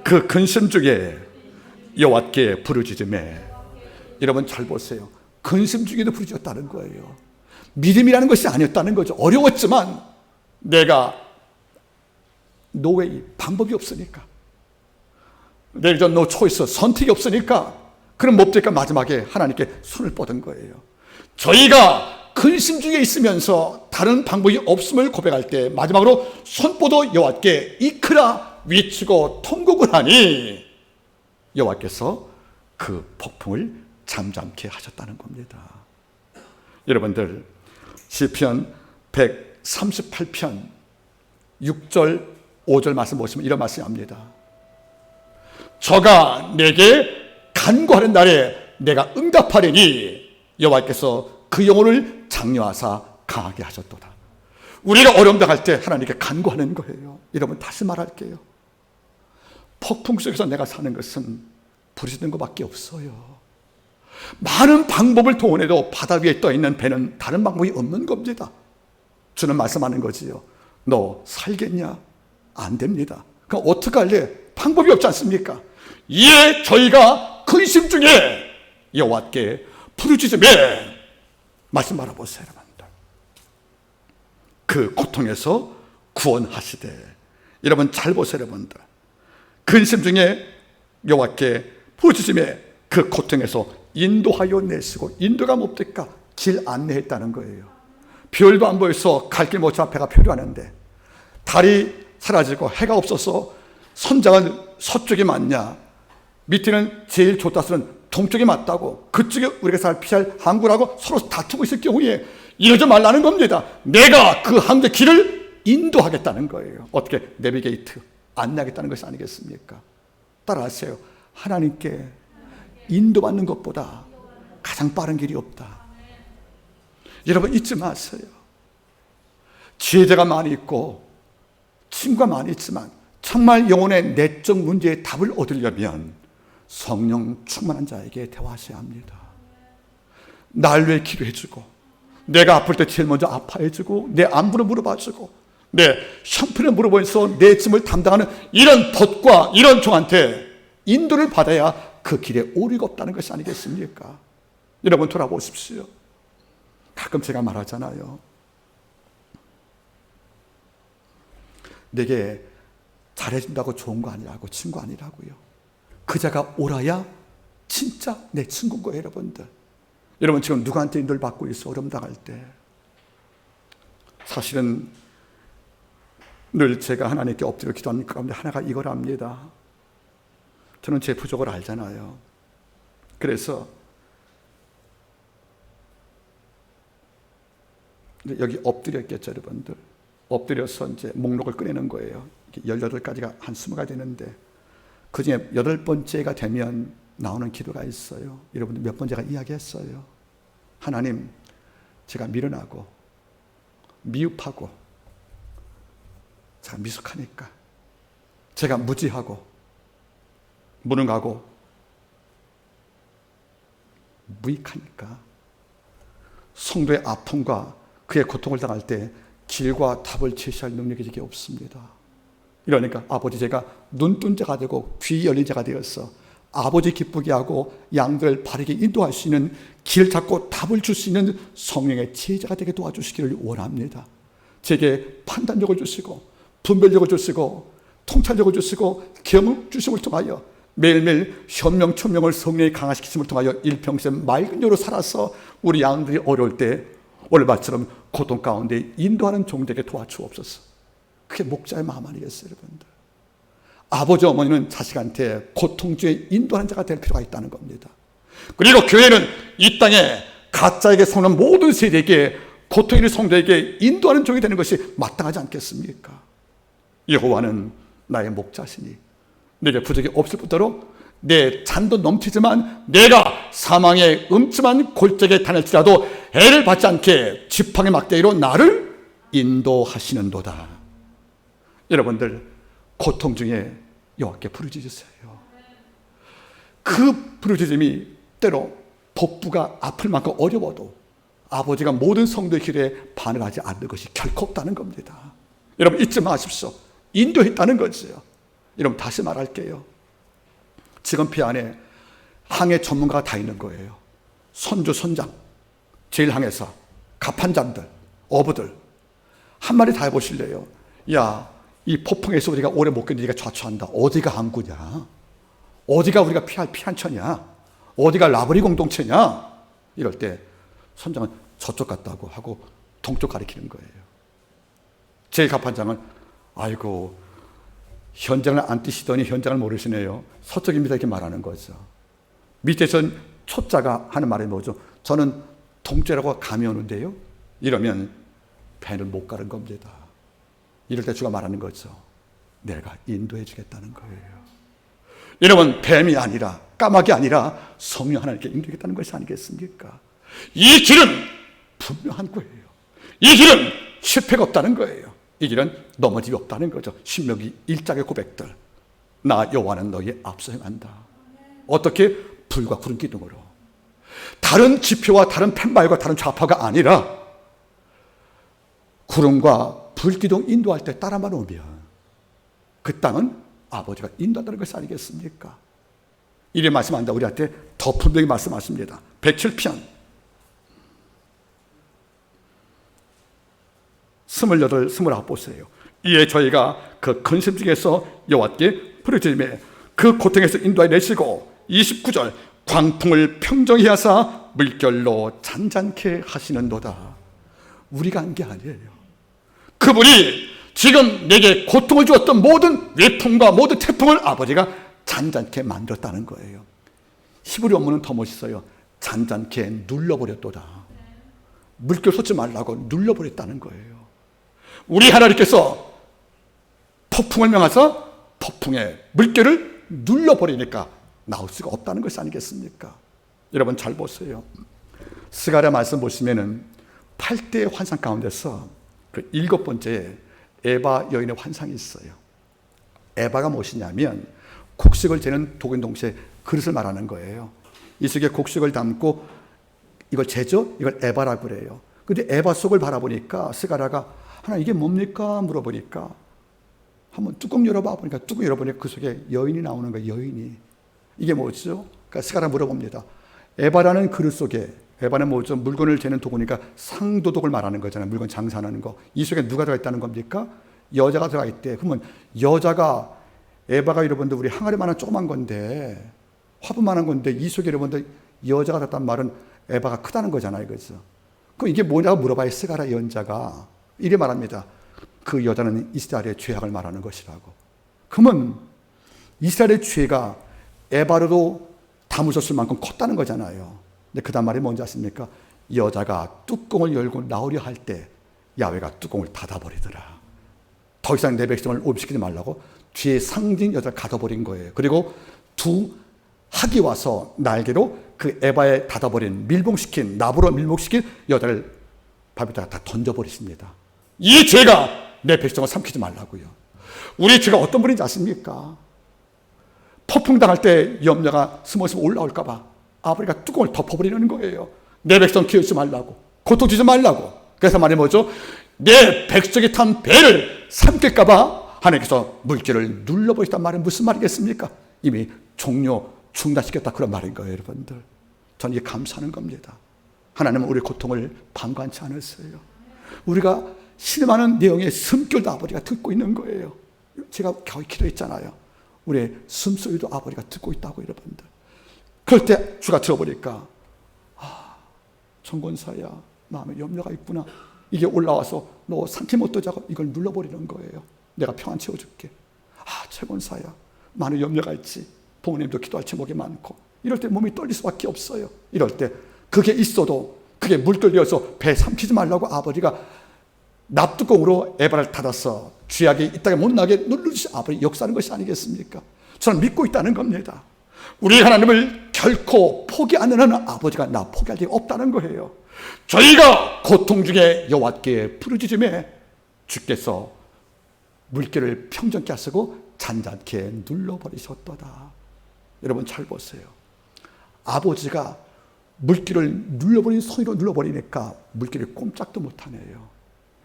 Speaker 1: 그 근심 중에 여호와께 부르짖으매. 여러분 잘 보세요. 근심 중에도 부르짖었다는 거예요. 믿음이라는 것이 아니었다는 거죠. 어려웠지만 내가 노웨이, 방법이 없으니까, There is no choice, 선택이 없으니까, 그럼 뭡니까? 마지막에 하나님께 손을 뻗은 거예요. 저희가 근심 중에 있으면서 다른 방법이 없음을 고백할 때 마지막으로 손 뻗어 여호와께 이크라 외치고 통곡을 하니 여호와께서 그 폭풍을 잠잠케 하셨다는 겁니다. 여러분들, 시편 138편 6절 5절 말씀 보시면 이런 말씀이 납니다. 저가 내게 간구하는 날에 내가 응답하리니 여호와께서 그 영혼을 장려하사 강하게 하셨도다. 우리가 어려움 당할 때 하나님께 간구하는 거예요. 여러분, 다시 말할게요. 폭풍 속에서 내가 사는 것은 부르짖는 것밖에 없어요. 많은 방법을 동원해도 바다 위에 떠있는 배는 다른 방법이 없는 겁니다. 주는 말씀하는 거지요. 너 살겠냐? 안 됩니다. 그럼 어떻게 할래? 방법이 없지 않습니까? 이에 저희가 근심 중에 여호와께 부르짖으매. 말씀 바라보세요, 여러분들. 그 고통에서 구원하시되. 여러분 잘 보세요, 여러분들. 근심 중에 여호와께 부르짖음에 그 고통에서 인도하여 내시고, 인도가 뭡니까? 길 안내했다는 거예요. 별도 안 보여서 갈 길 못 찾아 배가 표류하는데, 달이 사라지고 해가 없어서 선장은 서쪽이 맞냐, 밑에는 제일 좋다서는 동쪽이 맞다고, 그쪽에 우리가 잘 피할 항구라고 서로 다투고 있을 경우에 이러지 말라는 겁니다. 내가 그 항구의 길을 인도하겠다는 거예요. 어떻게? 내비게이트, 안내하겠다는 것이 아니겠습니까? 따라하세요. 하나님께 인도받는 것보다 가장 빠른 길이 없다. 여러분 잊지 마세요. 지혜자가 많이 있고 친구가 많이 있지만 정말 영혼의 내적 문제에 답을 얻으려면 성령 충만한 자에게 대화하셔야 합니다. 날 위해 기도해주고, 내가 아플 때 제일 먼저 아파해주고, 내 안부를 물어봐주고, 내 형편을 물어보면서 내 짐을 담당하는 이런 덫과 이런 종한테 인도를 받아야 그 길에 오류가 없다는 것이 아니겠습니까? 여러분 돌아보십시오. 가끔 제가 말하잖아요. 내게 잘해준다고 좋은 거 아니라고, 친구 아니라고요. 그자가 옳아야 진짜 내 친구인 거예요, 여러분들. 여러분 지금 누구한테 인도를 받고 있어? 어려움 당할 때. 사실은 늘 제가 하나님께 엎드려 기도하는 가운데 하나가 이거랍니다. 저는 제 부족을 알잖아요. 그래서 여기 엎드렸겠죠, 여러분들. 엎드려서 이제 목록을 꺼내는 거예요. 18가지가 한 20가지 되는데, 그 중에 8번째가 되면 나오는 기도가 있어요. 여러분들 몇 번째가 이야기했어요. 하나님, 제가 미련하고 미흡하고 제가 미숙하니까, 제가 무지하고 무능하고 무익하니까 성도의 아픔과 그의 고통을 당할 때 길과 답을 제시할 능력이 제게 없습니다. 이러니까 아버지, 제가 눈뜬 자가 되고 귀 열린 자가 되어서 아버지 기쁘게 하고 양들을 바르게 인도할 수 있는, 길 잡고 답을 줄 수 있는 성령의 지혜자가 되게 도와주시기를 원합니다. 제게 판단력을 주시고 분별력을 주시고 통찰력을 주시고 경험 주심을 통하여 매일매일 현명 천명을 성령이 강화시키심을 통하여 일평생 맑은 여로 살아서 우리 양들이 어려울 때 오늘처럼 고통 가운데 인도하는 종들에게 도와주옵소서. 그게 목자의 마음 아니겠어요, 여러분들? 아버지 어머니는 자식한테 고통 중에 인도하는 자가 될 필요가 있다는 겁니다. 그리고 교회는 이 땅에 가짜에게 속는 모든 세대에게, 고통 있는 성도에게 인도하는 종이 되는 것이 마땅하지 않겠습니까? 여호와는 나의 목자시니 내게 부족이 없을 뿐더러 내 잔도 넘치지만 내가 사망의 음침한 골짜기에 다닐지라도 애를 받지 않게 지팡이 막대기로 나를 인도하시는도다. 여러분들 고통 중에 여호와께 부르짖으세요. 그 부르짖음이 때로 복부가 아플 만큼 어려워도 아버지가 모든 성도의 길에 반응하지 않는 것이 결코 없다는 겁니다. 여러분 잊지 마십시오. 인도했다는 거죠. 여러분 다시 말할게요. 지금 배 안에 항해 전문가가 다 있는 거예요. 선주, 선장, 제일항해사, 갑판장들, 어부들 한 마리 다 해보실래요? 야, 이 폭풍에서 우리가 오래 못 견디니까 좌초한다. 어디가 항구냐? 어디가 우리가 피할 피한처냐? 어디가 라브리 공동체냐? 이럴 때 선장은 저쪽 갔다고 하고 동쪽 가리키는 거예요. 제일 갑판장은 아이고, 현장을 안 뛰시더니 현장을 모르시네요. 서쪽입니다 이렇게 말하는 거죠. 밑에선 초자가 하는 말이 뭐죠? 저는 동쪽이라고 감이 오는데요. 이러면 배를 못 가는 겁니다. 이럴 때 주가 말하는 거죠. 내가 인도해 주겠다는 거예요. 여러분 뱀이 아니라 까마귀 아니라 성령 하나님께 인도하겠다는 것이 아니겠습니까? 이 길은 분명한 거예요. 이 길은 실패가 없다는 거예요. 이 길은 넘어짐이 없다는 거죠. 신명기 1장의 고백들. 나 여호와는 너희의 앞서 행한다. 어떻게? 불과 구름 기둥으로. 다른 지표와 다른 팻말과 다른 좌파가 아니라 구름과 불기둥 인도할 때 따라만 오면 그 땅은 아버지가 인도한다는 것이 아니겠습니까? 이래 말씀한다. 우리한테 더 분명히 말씀하십니다. 107편 28 보세요. 이에 저희가 그 근심 중에서 여호와께 부르짖음에 그 고통에서 인도해 내시고 29절 광풍을 평정히 하사 물결로 잔잔케 하시는도다. 우리가 한 게 아니에요. 그분이 지금 내게 고통을 주었던 모든 외풍과 모든 태풍을 아버지가 잔잔케 만들었다는 거예요. 히브리 원문은 더 멋있어요. 잔잔케 눌러버렸도다. 물결 솟지 말라고 눌러버렸다는 거예요. 우리 하나님께서 폭풍을 명하사 폭풍에 물결을 눌러버리니까 나올 수가 없다는 것이 아니겠습니까? 여러분 잘 보세요. 스가랴 말씀 보시면은 8대의 환상 가운데서 그 7번째 에바 여인의 환상이 있어요. 에바가 무엇이냐면 곡식을 재는 독인 동시에 그릇을 말하는 거예요. 이 속에 곡식을 담고 이걸 재죠? 이걸 에바라고 그래요. 근데 에바 속을 바라보니까 스가랴가 하나 이게 뭡니까? 물어보니까 한번 뚜껑 열어봐 보니까 뚜껑 열어보니까 그 속에 여인이 나오는 거예요. 여인이. 이게 뭐죠? 그러니까 스가랴 물어봅니다. 에바라는 그릇 속에, 에바는 뭐죠? 물건을 재는 도구니까 상도덕을 말하는 거잖아요. 물건 장사하는 거. 이 속에 누가 들어가 있다는 겁니까? 여자가 들어가 있대. 그러면 여자가, 에바가 여러분들 우리 항아리만한 조그만 건데, 화분만한 건데 이 속에 여러분들 여자가 들었단 말은 에바가 크다는 거잖아요. 그죠? 그럼 이게 뭐냐고 물어봐야 스가랴 예언자가 이래 말합니다. 그 여자는 이스라엘의 죄악을 말하는 것이라고. 그러면 이스라엘의 죄가 에바로도 담으셨을 만큼 컸다는 거잖아요. 근데 그 다음 말이 뭔지 아십니까? 여자가 뚜껑을 열고 나오려 할 때 야훼가 뚜껑을 닫아버리더라. 더 이상 내 백성을 오입시키지 말라고 뒤에 상징 여자를 가둬버린 거예요. 그리고 두 학이 와서 날개로 그 에바에 닫아버린 밀봉시킨, 나무로 밀봉시킨 여자를 바위에다가 다 던져버리십니다. 이 죄가 내 백성을 삼키지 말라고요. 우리 죄가 어떤 분인지 아십니까? 폭풍 당할 때 염려가 스머스머 올라올까봐 아버지가 뚜껑을 덮어버리는 거예요. 내 백성 키우지 말라고, 고통 주지 말라고. 그래서 말이 뭐죠? 내 백성이 탄 배를 삼킬까봐 하나님께서 물결을 눌러버리셨단 말은 무슨 말이겠습니까? 이미 중단시켰다 그런 말인 거예요. 여러분들, 저는 이게 감사하는 겁니다. 하나님은 우리의 고통을 방관치 않으세요. 우리가 실망하는 내용의 숨결도 아버지가 듣고 있는 거예요. 제가 겨우 기도했잖아요. 우리의 숨소리도 아버지가 듣고 있다고. 여러분들, 그럴 때 주가 들어보니까 정권사야, 마음에 염려가 있구나. 이게 올라와서 너 상태 못 떠자고 이걸 눌러버리는 거예요. 내가 평안 채워줄게. 최권사야, 많은 염려가 있지. 부모님도 기도할 제목이 많고. 이럴 때 몸이 떨릴 수밖에 없어요. 이럴 때 그게 있어도 그게 물결되어서 배 삼키지 말라고 아버지가 납뚜껑으로 에바를 닫아서 죄악이 이 땅에 못 나게 누르시 아버지 역사하는 것이 아니겠습니까? 저는 믿고 있다는 겁니다. 우리 하나님을 결코 포기 안 하는 아버지가 나 포기할 리 없다는 거예요. 저희가 고통 중에 여호와께 부르짖음에 주께서 물결을 평정케 하시고 잔잔케 눌러버리셨도다. 여러분 잘 보세요. 아버지가 물결을 눌러버린 손으로 눌러버리니까 물결이 꼼짝도 못하네요.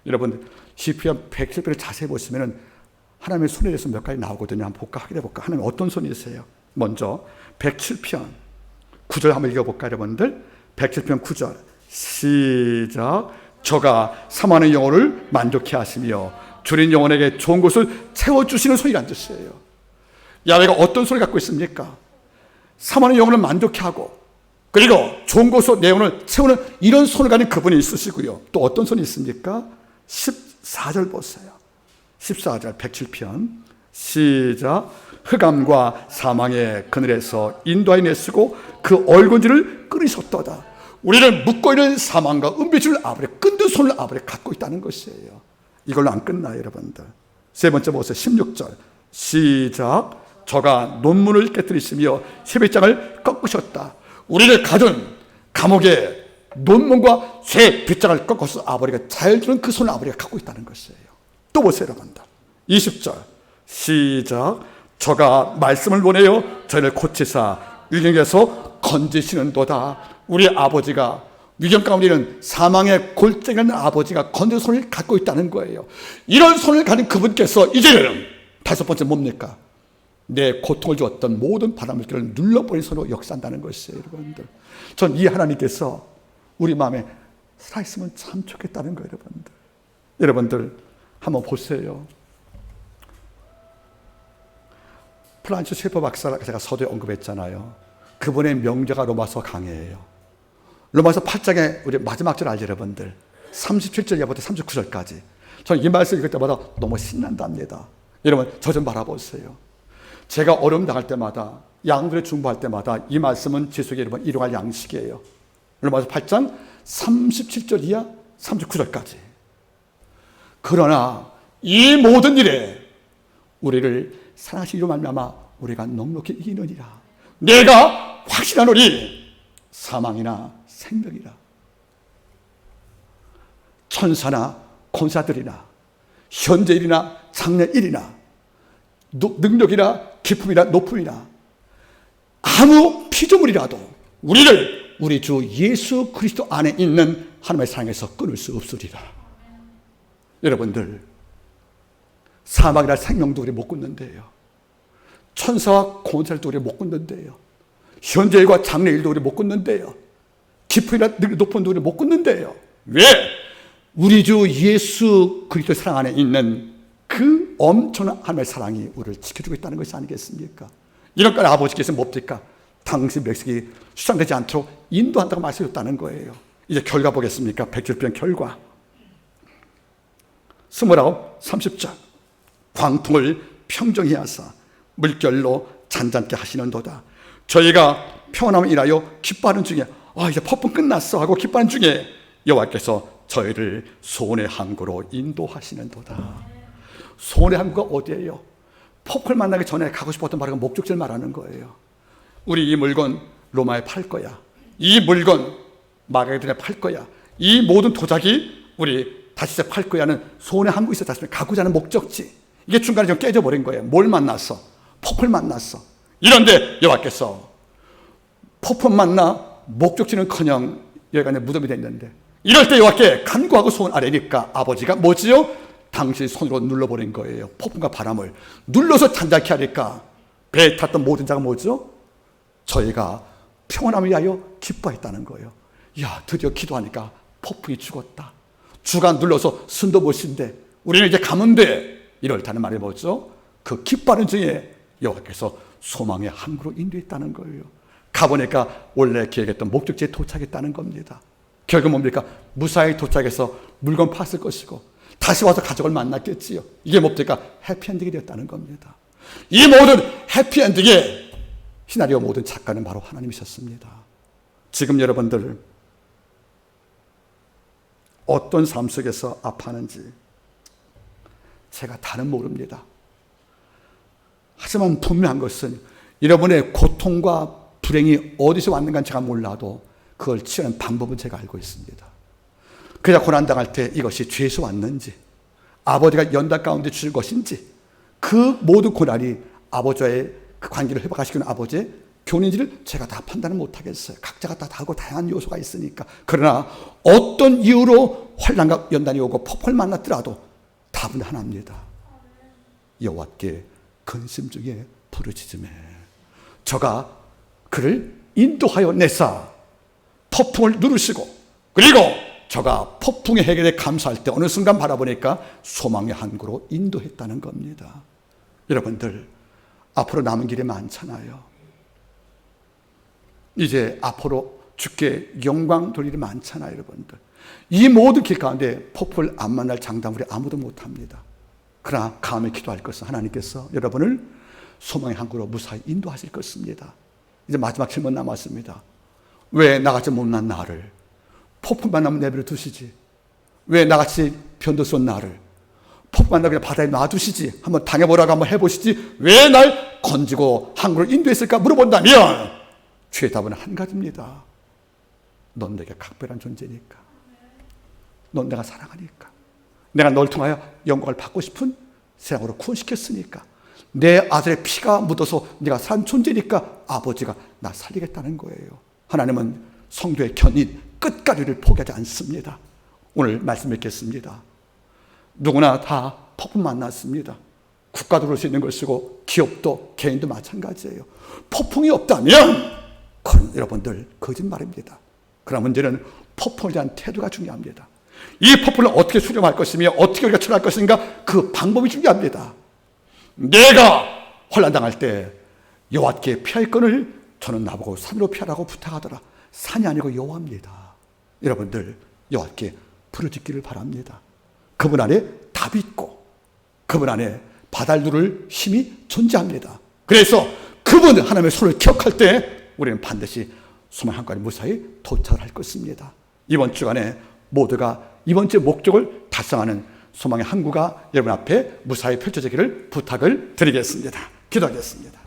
Speaker 1: 여러분 시편 107편을 자세히 보시면 하나님의 손에 대해서 몇 가지 나오거든요. 한번 볼까? 확인해 볼까? 하나님 어떤 손이세요? 먼저 107편 9절 한번 읽어볼까? 여러분들 107편 9절 시작. 저가 사모하는 영혼을 만족해 하시며 줄인 영혼에게 좋은 것을 채워주시는 손이란 뜻이에요. 야훼가 어떤 손을 갖고 있습니까? 사모하는 영혼을 만족해 하고 그리고 좋은 것으로 내 영혼을 채우는 이런 손을 가진 그분이 있으시고요. 또 어떤 손이 있습니까? 14절 보세요. 14절 107편 시작. 흑암과 사망의 그늘에서 인도하여 내시고 그 얼굴질을 끊으셨도다. 우리를 묶고 있는 사망과 은비줄을 아버지 끈든 손을 아버지 갖고 있다는 것이에요. 이걸로 안 끝나요. 여러분들 세 번째 보세요. 16절 시작. 저가 논문을 깨뜨리시며 쇠빗장을 꺾으셨다. 우리를 가둔 감옥의 논문과 쇠 빗장을 꺾어서 아버지가 잘 주는 그 손을 아버지가 갖고 있다는 것이에요. 또 보세요. 여러분들 20절 시작. 저가 말씀을 보내어 저희를 고치사 위경에서 건지시는도다. 우리 아버지가 위경 가운데 있는 사망의 골짜기에 있는 아버지가 건지는 손을 갖고 있다는 거예요. 이런 손을 가진 그분께서 이제는 다섯 번째 뭡니까? 내 고통을 주었던 모든 바닷물결을 눌러버린 손으로 역사한다는 것이에요. 여러분들, 전 이 하나님께서 우리 마음에 살아있으면 참 좋겠다는 거예요. 여러분들 한번 보세요. 프란츠 셰퍼 박사, 제가 서두에 언급했잖아요. 그분의 명제가 로마서 강해예요. 로마서 8장의 우리 마지막 절 알죠, 여러분들? 37절 이하부터 39절까지. 저는 이 말씀 읽을 때마다 너무 신난답니다. 여러분, 저 좀 바라보세요. 제가 어려움 당할 때마다, 양들의 중보할 때마다 이 말씀은 제 속에 여러분 일용할 양식이에요. 로마서 8장 37절 이하 39절까지. 그러나 이 모든 일에 우리를 사랑하시기로 말미암아 우리가 넉넉히 이기느니라. 내가 확신하노니 사망이나 생명이라, 천사나 권사들이나 현재일이나 장래일이나 능력이나 기품이나 높음이나 아무 피조물이라도 우리를 우리 주 예수 그리스도 안에 있는 하나님의 사랑에서 끊을 수 없으리라. 여러분들, 사망이나 생명도 우리 못 끊는데요. 천사와 권사들도 우리 못 끊는데요. 현재일과 장래일도 우리 못 끊는데요. 기품이나 높음도 우리 못 끊는데요. 왜? 우리 주 예수 그리스도의 사랑 안에 있는 그 엄청난 하나님의 사랑이 우리를 지켜주고 있다는 것이 아니겠습니까? 이런 걸 아버지께서 뭡니까? 당신 백성이 수상되지 않도록 인도한다고 말씀하셨다는 거예요. 이제 결과 보겠습니까? 백절편 결과 29, 30절. 광통을 평정히 하사 물결로 잔잔케 하시는도다. 저희가 평안함을 인하여 기뻐하는 중에, 이제 폭풍 끝났어 하고 기뻐하는 중에 여호와께서 저희를 소원의 항구로 인도하시는도다. 소원의 항구가 어디예요? 폭풍을 만나기 전에 가고 싶었던 바로 목적지를 말하는 거예요. 우리 이 물건 로마에 팔 거야. 이 물건 마가에드에 팔 거야. 이 모든 도자기 우리 다시세 팔 거야는 소원의 항구 있었지 않습니까? 가고자 하는 목적지. 이게 중간에 좀 깨져버린 거예요. 뭘 만났어? 폭풍을 만났어. 이런데 여호와께서 폭풍 만나 목적지는커녕 여기가 내 무덤이 됐는데, 이럴 때 여호와께 간구하고 소원 아래니까 아버지가 뭐지요? 당신의 손으로 눌러버린 거예요. 폭풍과 바람을 눌러서 잔잔케 하니까 배에 탔던 모든 자가 뭐죠? 저희가 평안함을 위하여 기뻐했다는 거예요. 야, 드디어 기도하니까 폭풍이 죽었다. 주가 눌러서 순도못인데 우리는 이제 가면 돼. 이럴다는 말이 뭐죠? 그 기뻐하는 중에 여호와께서 소망의 항구로 인도했다는 거예요. 가보니까 원래 계획했던 목적지에 도착했다는 겁니다. 결국 뭡니까? 무사히 도착해서 물건 팠을 것이고 다시 와서 가족을 만났겠지요. 이게 뭡니까? 해피엔딩이 되었다는 겁니다. 이 모든 해피엔딩의 시나리오 모든 작가는 바로 하나님이셨습니다. 지금 여러분들 어떤 삶 속에서 아파하는지 제가 다는 모릅니다. 하지만 분명한 것은 여러분의 고통과 불행이 어디서 왔는가 제가 몰라도 그걸 치유하는 방법은 제가 알고 있습니다. 그냥 고난당할 때 이것이 죄에서 왔는지, 아버지가 연단 가운데 주신 것인지, 그 모든 고난이 아버지와의 그 관계를 회복하시키는 아버지의 교훈인지를 제가 다 판단을 못하겠어요. 각자가 다 다르고 다양한 요소가 있으니까. 그러나 어떤 이유로 환난과 연단이 오고 폭풍을 만났더라도 답은 하나입니다. 여호와께 근심 중에 부르짖으매 저가 그를 인도하여 내사 폭풍을 누르시고, 그리고 저가 폭풍의 해결에 감사할 때 어느 순간 바라보니까 소망의 항구로 인도했다는 겁니다. 여러분들, 앞으로 남은 길이 많잖아요. 이제 앞으로 주께 영광 돌 일이 많잖아요, 여러분들. 이 모든 길 가운데 폭풍을 안 만날 장담 우리 아무도 못합니다. 그러나 감히 기도할 것은 하나님께서 여러분을 소망의 항구로 무사히 인도하실 것입니다. 이제 마지막 질문 남았습니다. 왜 나같이 못난 나를 폭풍 만나면 내버려 두시지? 왜 나같이 변덕스러운 나를 폭풍 만나면 그냥 바다에 놔두시지? 한번 당해보라고 한번 해보시지? 왜 날 건지고 항구로 인도했을까 물어본다면 주의 답은 한 가지입니다. 넌 내게 각별한 존재니까. 넌 내가 사랑하니까. 내가 널 통하여 영광을 받고 싶은 세상으로 구원시켰으니까. 내 아들의 피가 묻어서 네가 산 존재니까 아버지가 나 살리겠다는 거예요. 하나님은 성도의 견인 끝까지를 포기하지 않습니다. 오늘 말씀 읽겠습니다. 누구나 다 폭풍 만났습니다. 국가도 그럴 수 있는 것이고 기업도 개인도 마찬가지예요. 폭풍이 없다면 그건 여러분들 거짓말입니다. 그러나 문제는 폭풍에 대한 태도가 중요합니다. 이 폭풍을 어떻게 수렴할 것이며 어떻게 우리가 처리할 것인가, 그 방법이 중요합니다. 내가 환난당할 때 여호와께 피할 건을 저는 나보고 산으로 피하라고 부탁하더라. 산이 아니고 여호와입니다. 여러분들 여호와께 부르짖기를 바랍니다. 그분 안에 답이 있고 그분 안에 바다를 누를 힘이 존재합니다. 그래서 그분 하나님의 손을 기억할 때 우리는 반드시 소망 한가운데 무사히 도착을 할 것입니다. 이번 주간에 모두가 이번 주 목적을 달성하는 소망의 항구가 여러분 앞에 무사히 펼쳐지기를 부탁을 드리겠습니다. 기도하겠습니다.